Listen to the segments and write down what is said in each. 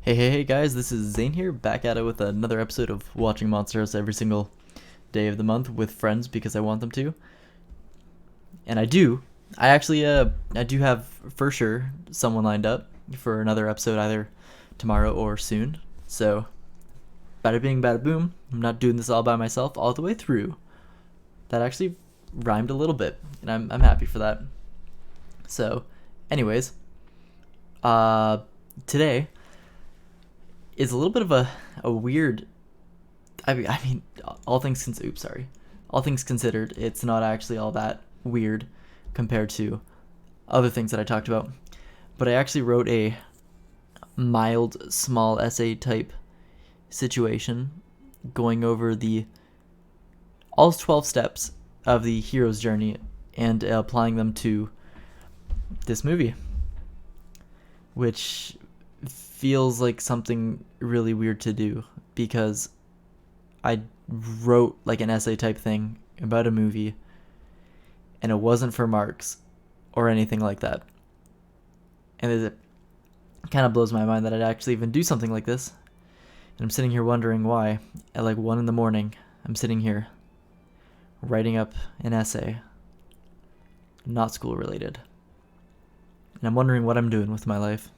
Hey guys, this is Zane here, back at it with another episode of watching Monsters every single day of the month with friends because I want them to. And I do. I do have for sure someone lined up for another episode either tomorrow or soon. So, bada bing, bada boom. I'm not doing this all by myself all the way through. That actually rhymed a little bit, and I'm happy for that. So, anyways, today is a little bit of a weird. I mean, all things all things considered, it's not actually all that weird compared to other things that I talked about. But I actually wrote a mild, small essay type situation going over the all 12 steps of the hero's journey and applying them to this movie, which feels like something really weird to do because I wrote like an essay type thing about a movie and it wasn't for marks or anything like that. And it kind of blows my mind that I'd actually even do something like this. And I'm sitting here wondering why at like 1 a.m. I'm sitting here writing up an essay, not school related. And I'm wondering what I'm doing with my life.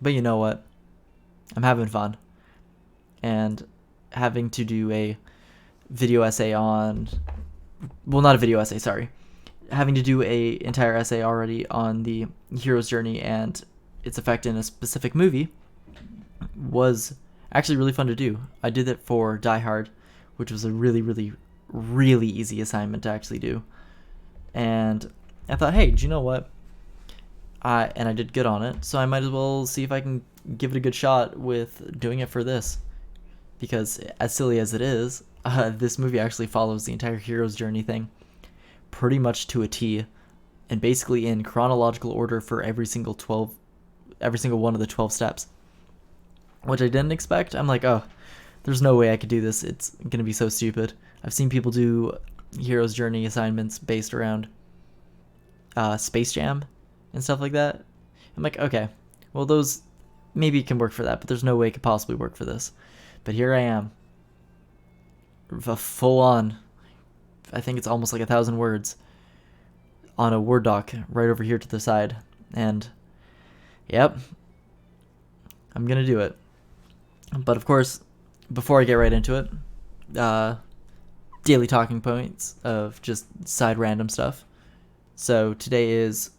But you know what? I'm having fun. And having to do a video essay on, well, not a video essay, sorry. Having to do a entire essay already on the hero's journey and its effect in a specific movie was actually really fun to do. I did it for Die Hard, which was a really, really, really easy assignment to actually do. And I thought, hey, do you know what? And I did good on it, so I might as well see if I can give it a good shot with doing it for this. Because as silly as it is, this movie actually follows the entire hero's journey thing pretty much to a T, and basically in chronological order for every single one of the 12 steps, which I didn't expect. I'm like, oh, there's no way I could do this. It's gonna be so stupid. I've seen people do hero's journey assignments based around Space Jam and stuff like that. I'm like, okay, well, those maybe can work for that, but there's no way it could possibly work for this. But here I am, a full-on, I think it's almost like 1,000 words on a Word doc right over here to the side. And, yep, I'm going to do it. But, of course, before I get right into it, daily talking points of just side random stuff. So, today is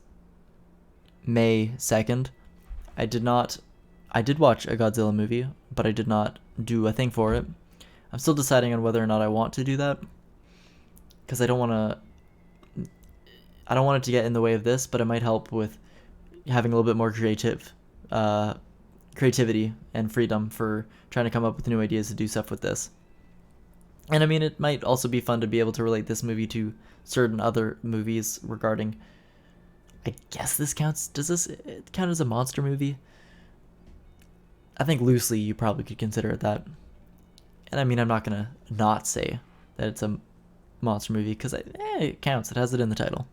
May 2nd. I did watch a Godzilla movie, but I did not do a thing for it. I'm still deciding on whether or not I want to do that, because I don't want it to get in the way of this, but it might help with having a little bit more creativity and freedom for trying to come up with new ideas to do stuff with this. And I mean, it might also be fun to be able to relate this movie to certain other movies regarding, I guess this counts, does this count as a monster movie? I think loosely you probably could consider it that. And I mean, I'm not going to not say that it's a monster movie because it counts. It has it in the title.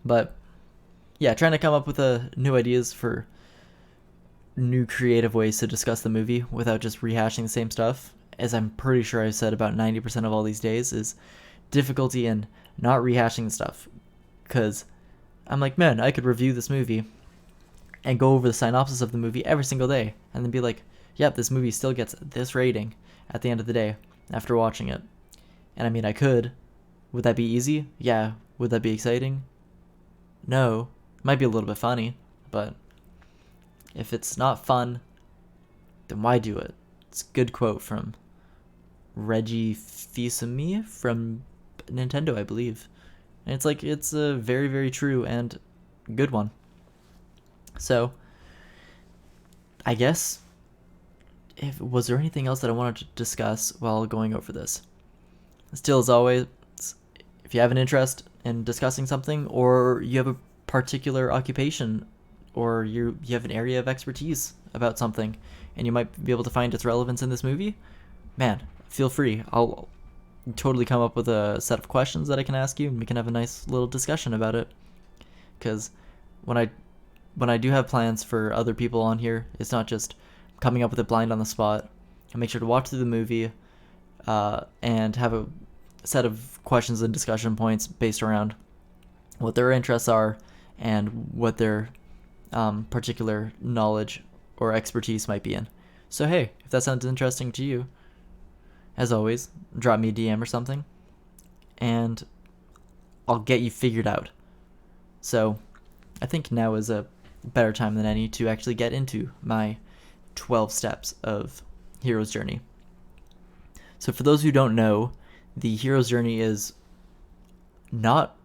But yeah, trying to come up with new ideas for new creative ways to discuss the movie without just rehashing the same stuff, as I'm pretty sure I said about 90% of all these days, is difficulty in not rehashing the stuff. Because I'm like, man, I could review this movie and go over the synopsis of the movie every single day and then be like, yep, this movie still gets this rating at the end of the day after watching it. And I mean, I could. Would that be easy? Yeah. Would that be exciting? No. It might be a little bit funny, but if it's not fun, then why do it? It's a good quote from Reggie Fils-Aimé from Nintendo, I believe. And it's a very, very true and good one. So, I guess, was there anything else that I wanted to discuss while going over this? Still, as always, if you have an interest in discussing something, or you have a particular occupation, or you have an area of expertise about something, and you might be able to find its relevance in this movie, man, feel free. I'll totally come up with a set of questions that I can ask you, and we can have a nice little discussion about it. Because when I do have plans for other people on here, it's not just coming up with it blind on the spot. And make sure to watch through the movie and have a set of questions and discussion points based around what their interests are and what their particular knowledge or expertise might be in. So hey, if that sounds interesting to you, as always, drop me a DM or something, and I'll get you figured out. So I think now is a better time than any to actually get into my 12 steps of Hero's Journey. So for those who don't know, the Hero's Journey is not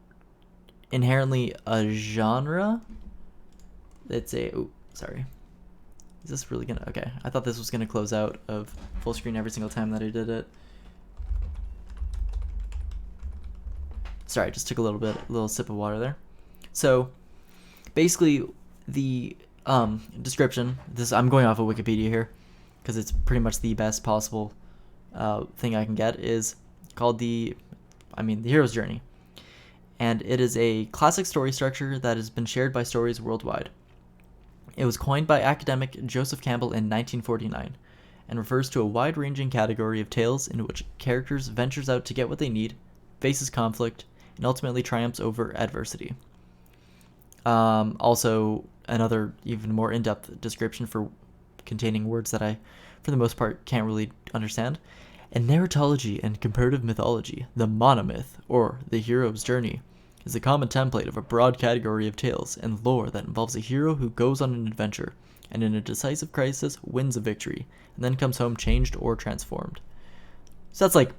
inherently a genre. It's a... Oh, sorry. Is this really gonna... Okay, I thought this was gonna close out of full screen every single time that I did it. Sorry, I just took a little sip of water there. So, basically, the description... I'm going off of Wikipedia here, because it's pretty much the best possible thing I can get, is called the Hero's Journey. And it is a classic story structure that has been shared by stories worldwide. It was coined by academic Joseph Campbell in 1949 and refers to a wide-ranging category of tales in which characters ventures out to get what they need, faces conflict, and ultimately triumphs over adversity. Also, another even more in-depth description for containing words that I, for the most part, can't really understand. In narratology and comparative mythology, the monomyth, or the hero's journey, is a common template of a broad category of tales and lore that involves a hero who goes on an adventure and in a decisive crisis wins a victory and then comes home changed or transformed. So that's like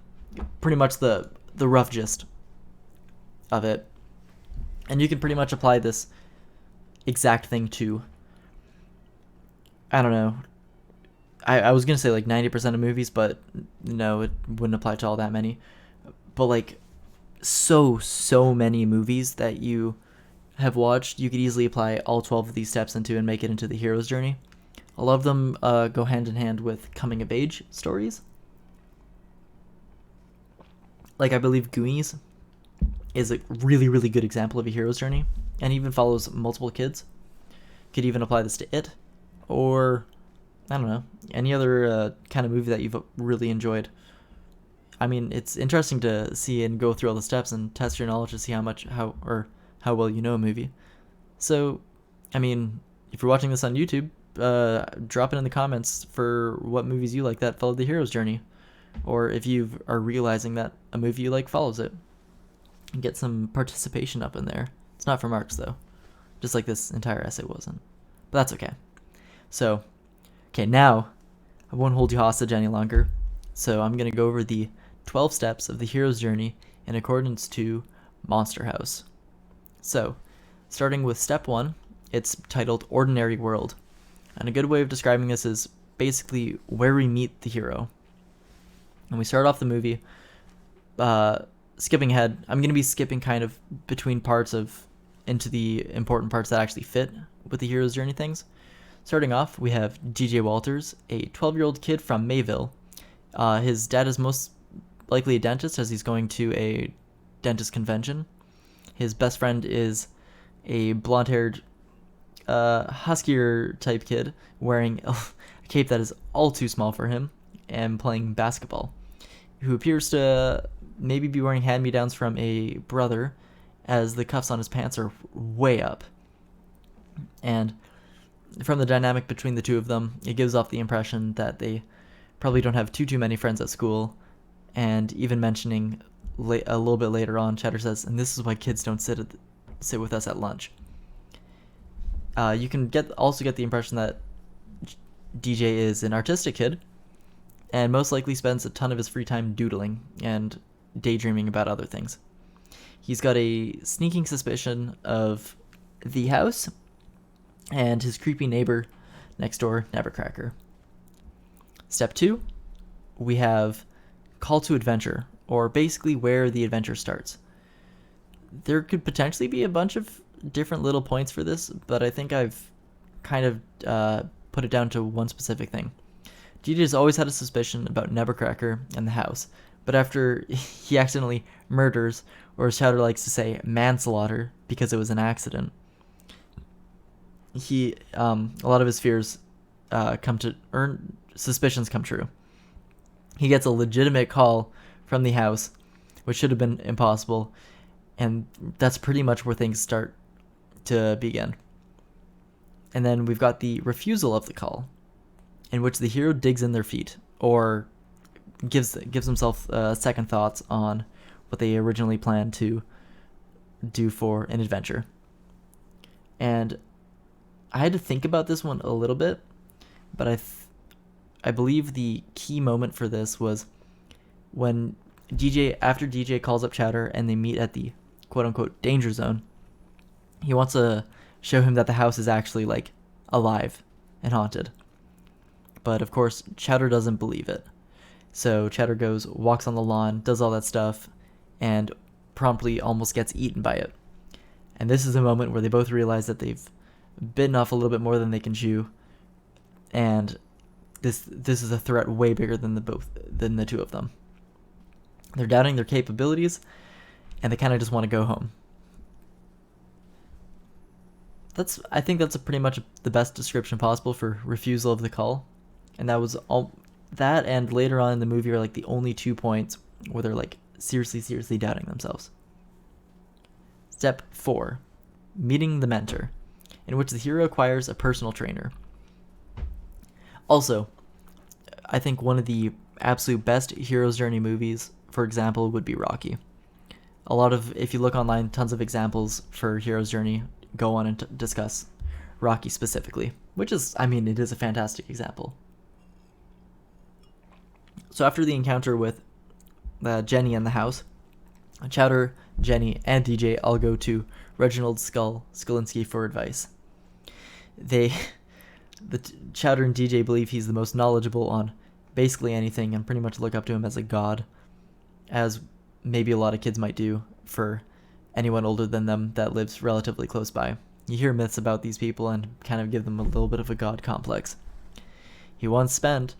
pretty much the rough gist of it. And you can pretty much apply this exact thing to, I don't know, I was going to say like 90% of movies, but no, it wouldn't apply to all that many. But like so many movies that you have watched, you could easily apply all 12 of these steps into and make it into the hero's journey. A lot of them go hand in hand with coming of age stories. Like I believe Goonies is a really good example of a hero's journey and even follows multiple kids. Could even apply this to It, or I don't know, any other kind of movie that you've really enjoyed. I mean, it's interesting to see and go through all the steps and test your knowledge to see how well you know a movie. So, I mean, if you're watching this on YouTube, drop it in the comments for what movies you like that follow the hero's journey, or if you are realizing that a movie you like follows it. Get some participation up in there. It's not for marks though, just like this entire essay wasn't, but that's okay. So, okay, now I won't hold you hostage any longer. So I'm gonna go over the 12 steps of the hero's journey in accordance to Monster House. So, starting with step 1, it's titled Ordinary World. And a good way of describing this is basically where we meet the hero. And we start off the movie, skipping ahead. I'm going to be skipping kind of between parts into the important parts that actually fit with the hero's journey things. Starting off, we have DJ Walters, a 12-year-old kid from Mayville. His dad is most likely a dentist as he's going to a dentist convention. His best friend is a blonde-haired, huskier type kid wearing a cape that is all too small for him and playing basketball, who appears to maybe be wearing hand-me-downs from a brother as the cuffs on his pants are way up. And from the dynamic between the two of them, it gives off the impression that they probably don't have too many friends at school. And even mentioning a little bit later on, Cheddar says, and this is why kids don't sit with us at lunch. You can also get the impression that DJ is an artistic kid and most likely spends a ton of his free time doodling and daydreaming about other things. He's got a sneaking suspicion of the house and his creepy neighbor next door, Nevercracker. Step 2, we have Call to Adventure, or basically where the adventure starts. There could potentially be a bunch of different little points for this, but I think I've kind of put it down to one specific thing. DJ's always had a suspicion about Nevercracker and the house, but after he accidentally murders, or as Chowder likes to say, manslaughter, because it was an accident, a lot of his fears suspicions come true. He gets a legitimate call from the house, which should have been impossible, and that's pretty much where things start to begin. And then we've got the refusal of the call, in which the hero digs in their feet, or gives himself second thoughts on what they originally planned to do for an adventure. And I had to think about this one a little bit, but I believe the key moment for this was when after DJ calls up Chowder and they meet at the quote-unquote danger zone. He wants to show him that the house is actually like alive and haunted. But of course, Chowder doesn't believe it. So Chowder walks on the lawn, does all that stuff, and promptly almost gets eaten by it. And this is a moment where they both realize that they've bitten off a little bit more than they can chew, and this is a threat way bigger than the two of them. They're doubting their capabilities, and they kind of just want to go home. I think that's pretty much the best description possible for refusal of the call. And that was all. That and later on in the movie are like the only 2 points where they're like seriously doubting themselves. Step 4, meeting the mentor, in which the hero acquires a personal trainer. Also, I think one of the absolute best hero's journey movies, for example, would be Rocky. If you look online, tons of examples for hero's journey go on and discuss Rocky specifically, which is, it is a fantastic example. So after the encounter with Jenny in the house, Chowder, Jenny, and DJ all go to Reginald Skulinski for advice. Chowder and DJ believe he's the most knowledgeable on basically anything and pretty much look up to him as a god, as maybe a lot of kids might do for anyone older than them that lives relatively close by. You hear myths about these people and kind of give them a little bit of a god complex. He once spent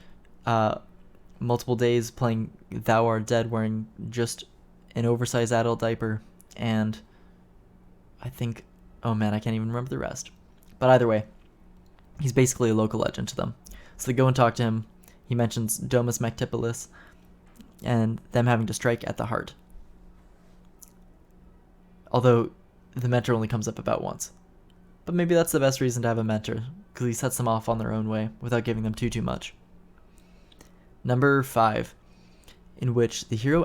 multiple days playing Thou Art Dead wearing just an oversized adult diaper, and I think, I can't even remember the rest. But either way, he's basically a local legend to them. So they go and talk to him. He mentions Domus Mactipolis and them having to strike at the heart. Although the mentor only comes up about once. But maybe that's the best reason to have a mentor, because he sets them off on their own way without giving them too much. Number 5, in which the hero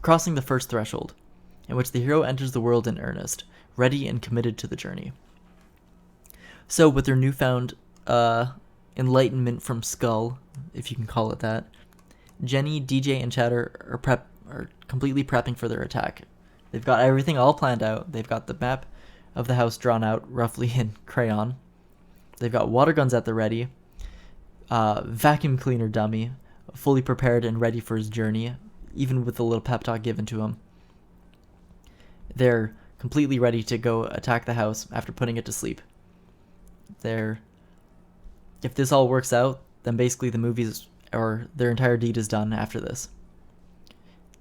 crossing the first threshold, in which the hero enters the world in earnest, ready and committed to the journey. So with their newfound enlightenment from Skull, if you can call it that, Jenny, DJ, and Chowder are completely prepping for their attack. They've got everything all planned out. They've got the map of the house drawn out roughly in crayon. They've got water guns at the ready, vacuum cleaner dummy, fully prepared and ready for his journey, even with a little pep talk given to him. They're completely ready to go attack the house after putting it to sleep. If this all works out, then basically the movies or their entire deed is done after this.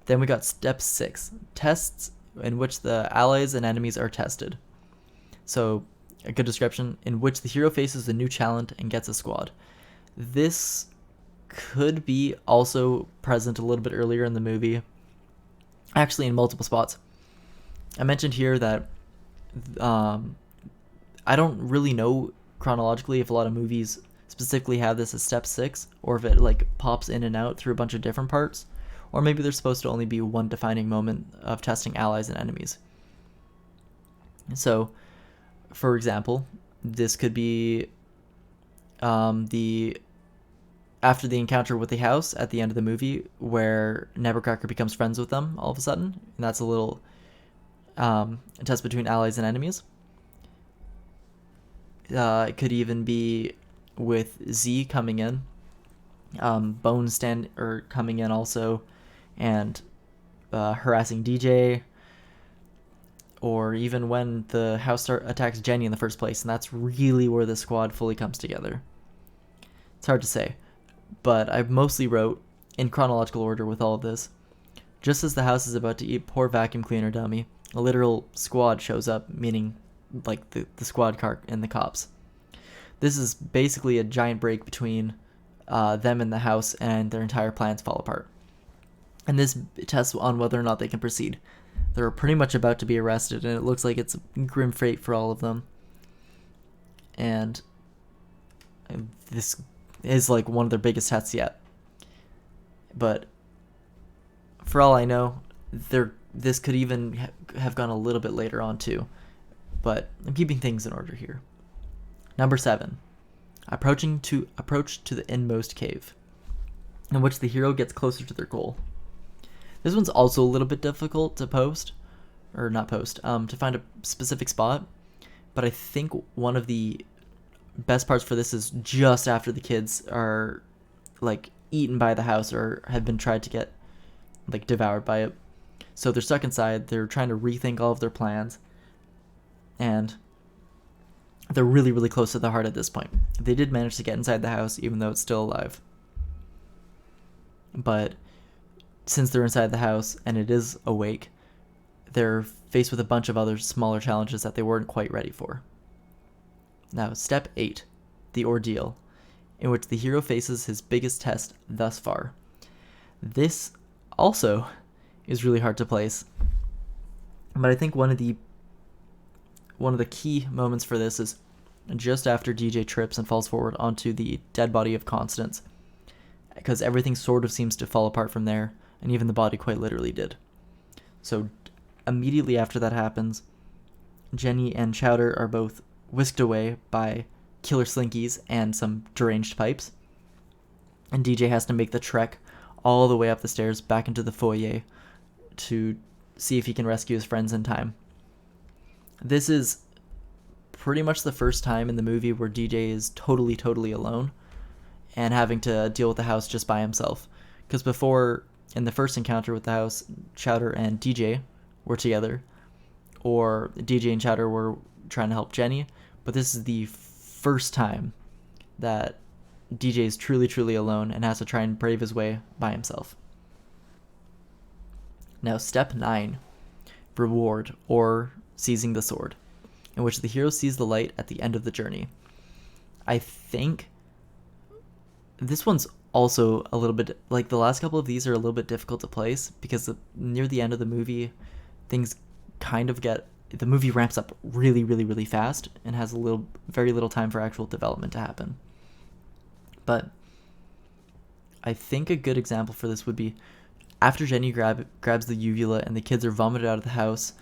Then we got step 6, tests in which the allies and enemies are tested. So a good description, in which the hero faces a new challenge and gets a squad. This could be also present a little bit earlier in the movie, actually in multiple spots. I mentioned here that I don't really know chronologically if a lot of movies specifically have this as step 6, or if it like pops in and out through a bunch of different parts, or maybe there's supposed to only be one defining moment of testing allies and enemies. So, for example, this could be after the encounter with the house at the end of the movie, where Nevercracker becomes friends with them all of a sudden, and that's a little test between allies and enemies. It could even be with Z coming in, Bones coming in also, and harassing DJ, or even when the house attacks Jenny in the first place, and that's really where the squad fully comes together. It's hard to say, but I mostly wrote in chronological order with all of this. Just as the house is about to eat poor vacuum cleaner dummy, a literal squad shows up, meaning like the squad car and the cops. This is basically a giant break between them and the house, and their entire plans fall apart. And this tests on whether or not they can proceed. They're pretty much about to be arrested, and it looks like it's a grim fate for all of them. And this is like one of their biggest tests yet. But for all I know, this could even have gone a little bit later on too. But I'm keeping things in order here. Number 7. Approach to the Inmost cave, in which the hero gets closer to their goal. This one's also a little bit difficult to to find a specific spot, but I think one of the best parts for this is just after the kids are like eaten by the house or have been tried to get like devoured by it. So they're stuck inside, they're trying to rethink all of their plans, and they're really, really close to the heart at this point. They did manage to get inside the house, even though it's still alive. But since they're inside the house and it is awake, they're faced with a bunch of other smaller challenges that they weren't quite ready for. Now, step 8, the ordeal, in which the hero faces his biggest test thus far. This also is really hard to place, but I think one of the key moments for this is just after DJ trips and falls forward onto the dead body of Constance, because everything sort of seems to fall apart from there, and even the body quite literally did. So immediately after that happens, Jenny and Chowder are both whisked away by killer slinkies and some deranged pipes, and DJ has to make the trek all the way up the stairs back into the foyer to see if he can rescue his friends in time. This is pretty much the first time in the movie where DJ is totally alone and having to deal with the house just by himself. Because before, in the first encounter with the house, Chowder and DJ were together, or DJ and Chowder were trying to help Jenny, but this is the first time that DJ is truly alone and has to try and brave his way by himself. Now, step 9, reward, or seizing the sword, in which the hero sees the light at the end of the journey. I think this one's also a little bit, like the last couple of these are a little bit difficult to place, because near the end of the movie, things kind of the movie ramps up really fast and has very little time for actual development to happen. But I think a good example for this would be after Jenny grabs the uvula and the kids are vomited out of the house,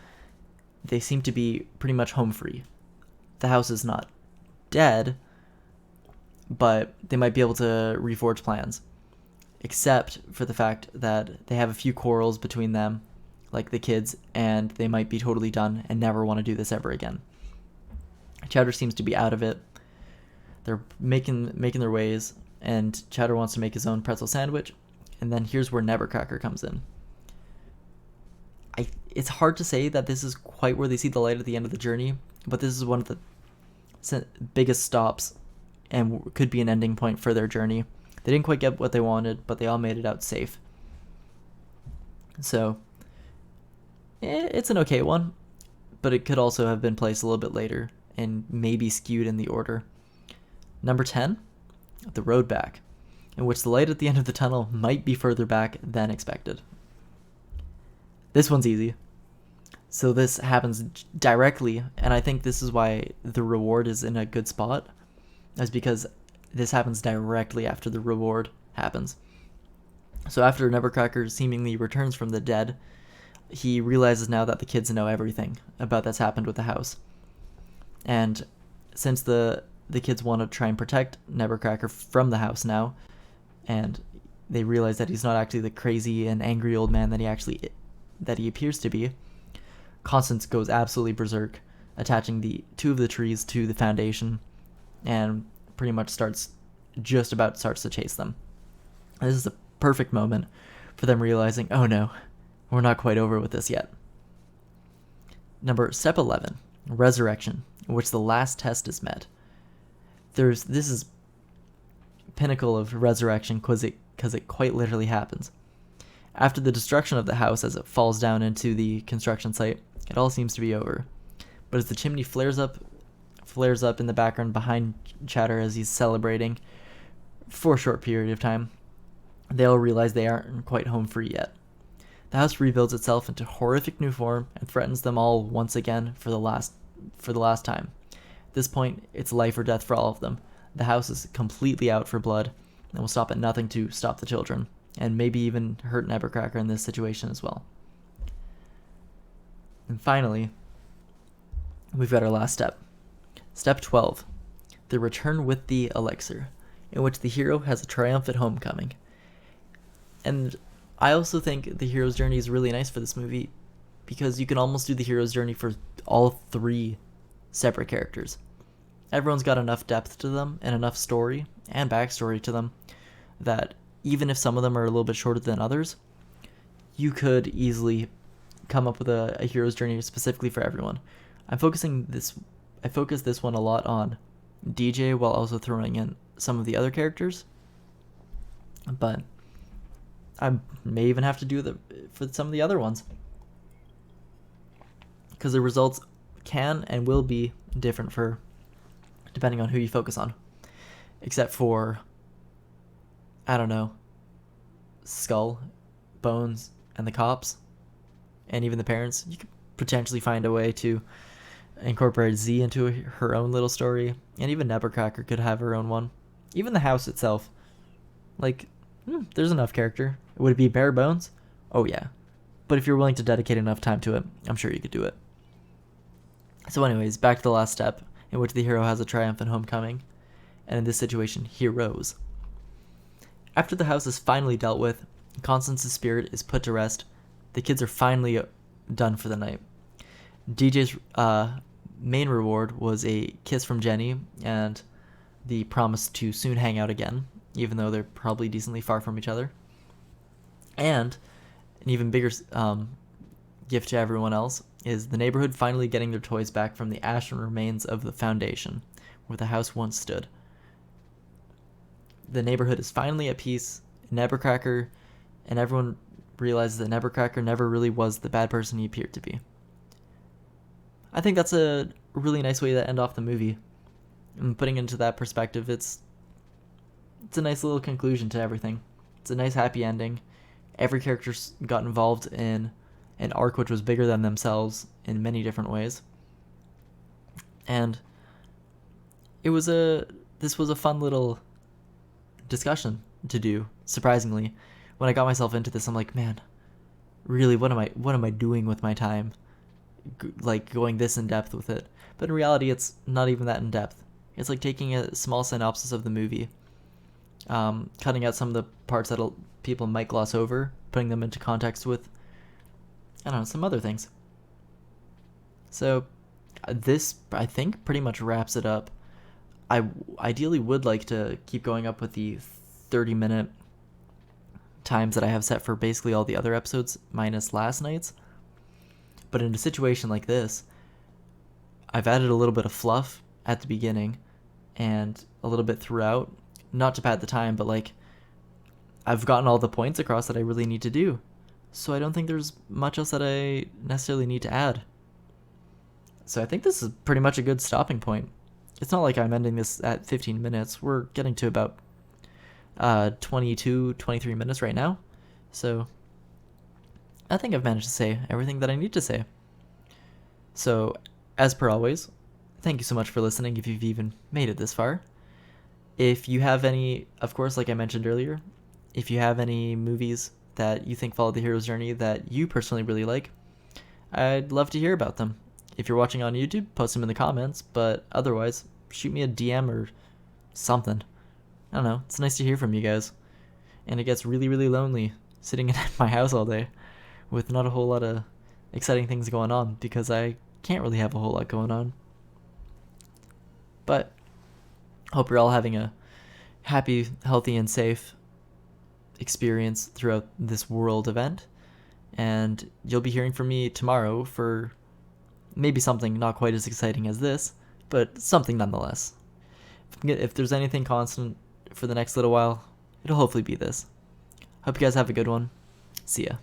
they seem to be pretty much home free. The house is not dead, but they might be able to reforge plans, except for the fact that they have a few quarrels between them, like the kids, and they might be totally done and never want to do this ever again. Chowder seems to be out of it. They're making their ways, and Chowder wants to make his own pretzel sandwich, and then here's where Nevercracker comes in. It's hard to say that this is quite where they see the light at the end of the journey, but this is one of the biggest stops and could be an ending point for their journey. They didn't quite get what they wanted, but they all made it out safe. So it's an okay one, but it could also have been placed a little bit later and maybe skewed in the order. Number 10, the road back, in which the light at the end of the tunnel might be further back than expected. This one's easy. So this happens directly, and I think this is why the reward is in a good spot, is because this happens directly after the reward happens. So after Nevercracker seemingly returns from the dead, he realizes now that the kids know everything about that's happened with the house. And since the kids want to try and protect Nevercracker from the house now, and they realize that he's not actually the crazy and angry old man that he appears to be, Constance goes absolutely berserk, attaching two of the trees to the foundation, and pretty much starts to chase them. This is a perfect moment for them realizing, oh no, we're not quite over with this yet. Step 11, resurrection, in which the last test is met. This is pinnacle of resurrection because it quite literally happens. After the destruction of the house as it falls down into the construction site, it all seems to be over. But as the chimney flares up flares up in the background behind Chowder as he's celebrating for a short period of time. They all realize they aren't quite home free yet. The house rebuilds itself into horrific new form and threatens them all once again for the last time. At this point, it's life or death for all of them. The house is completely out for blood and will stop at nothing to stop the children, and maybe even hurt Nevercracker in this situation as well. And finally, we've got our last step. Step 12, the return with the elixir, in which the hero has a triumphant homecoming. And I also think the hero's journey is really nice for this movie because you can almost do the hero's journey for all three separate characters. Everyone's got enough depth to them and enough story and backstory to them that even if some of them are a little bit shorter than others, you could easily come up with a hero's journey specifically for everyone. I focus this one a lot on DJ while also throwing in some of the other characters, but I may even have to do that for some of the other ones because the results can and will be different for depending on who you focus on, except for, I don't know, Skull, Bones, and the cops, and even the parents. You could potentially find a way to incorporate Z into her own little story, and even Nevercracker could have her own one. Even the house itself, like, there's enough character. Would it be bare bones? Oh yeah, but if you're willing to dedicate enough time to it, I'm sure you could do it. So anyways, back to the last step, in which the hero has a triumphant homecoming, and in this situation, heroes. After the house is finally dealt with, Constance's spirit is put to rest, the kids are finally done for the night. DJ's main reward was a kiss from Jenny and the promise to soon hang out again, even though they're probably decently far from each other. And an even bigger gift to everyone else is the neighborhood finally getting their toys back from the ashen remains of the foundation where the house once stood. The neighborhood is finally at peace. Nevercracker, and everyone realizes that Nevercracker never really was the bad person he appeared to be. I think that's a really nice way to end off the movie. And putting it into that perspective, it's a nice little conclusion to everything. It's a nice happy ending. Every character got involved in an arc which was bigger than themselves in many different ways. And this was a fun little discussion to do, surprisingly. When I got myself into this, I'm like, man, really, what am I doing with my time? Like going this in depth with it. But in reality, it's not even that in depth. It's like taking a small synopsis of the movie, cutting out some of the parts that people might gloss over, putting them into context with, I don't know, some other things. So this, I think, pretty much wraps it up. I ideally would like to keep going up with the 30-minute times that I have set for basically all the other episodes, minus last night's. But in a situation like this, I've added a little bit of fluff at the beginning and a little bit throughout, not to pad the time, but like I've gotten all the points across that I really need to do. So I don't think there's much else that I necessarily need to add. So I think this is pretty much a good stopping point. It's not like I'm ending this at 15 minutes. We're getting to about 22, 23 minutes right now. So I think I've managed to say everything that I need to say. So, as per always, thank you so much for listening if you've even made it this far. If you have any, of course, like I mentioned earlier, if you have any movies that you think follow the hero's journey that you personally really like, I'd love to hear about them. If you're watching on YouTube, post them in the comments, but otherwise, shoot me a DM or something. I don't know, it's nice to hear from you guys. And it gets really, really lonely sitting in my house all day with not a whole lot of exciting things going on because I can't really have a whole lot going on. But hope you're all having a happy, healthy, and safe experience throughout this world event. And you'll be hearing from me tomorrow for maybe something not quite as exciting as this, but something nonetheless. If there's anything constant for the next little while, it'll hopefully be this. Hope you guys have a good one. See ya.